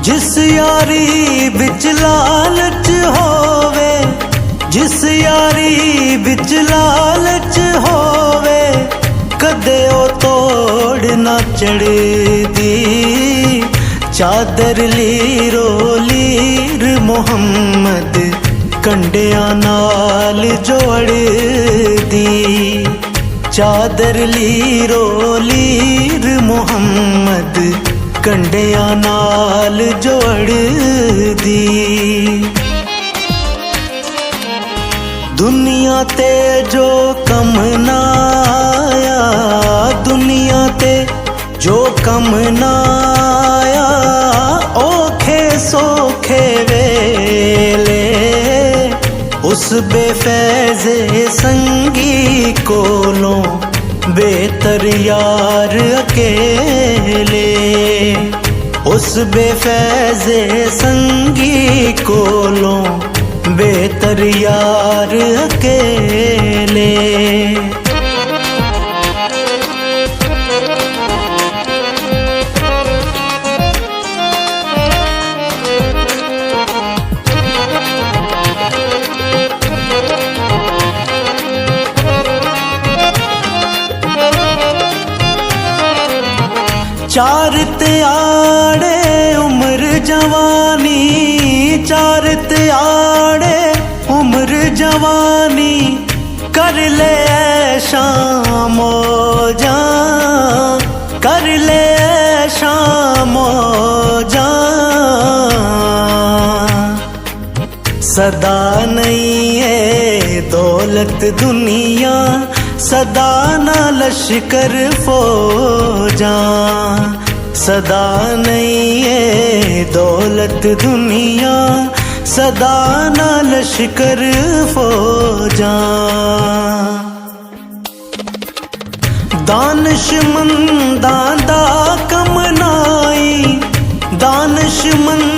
जिस यारी बिच लालच होवे, जिस यारी बिच लालच होवे, कदे ओ तोड़ ना चढ़दी। चादर लीरो लीर मुहम्मद कंडियां नाल जोड़दी। चादर लीरो लीर मुहम्मद कंडियां नाल जोड़दी। दुनिया ते जो कम ना आया, दुनिया ते जो कम ना आया, औखे सोखे वेले उस बेफैज़े संगी कोलों बेहतर यार अकेले। उस बेफैज़े संगी कोलों बेहतर यार अकेले। चार त्याड़े उम्र जवानी, चार त्याड़े उम्र जवानी, कर ले शाम मौजा, कर ले शाम मौजा। सदा नहीं है दौलत दुनिया, सदा ना लश्कर फौजा। सदा नहीं है दौलत दुनिया, सदा ना लश्कर फौजा। दानिशमंदां दा कम नाई, दानिशमंद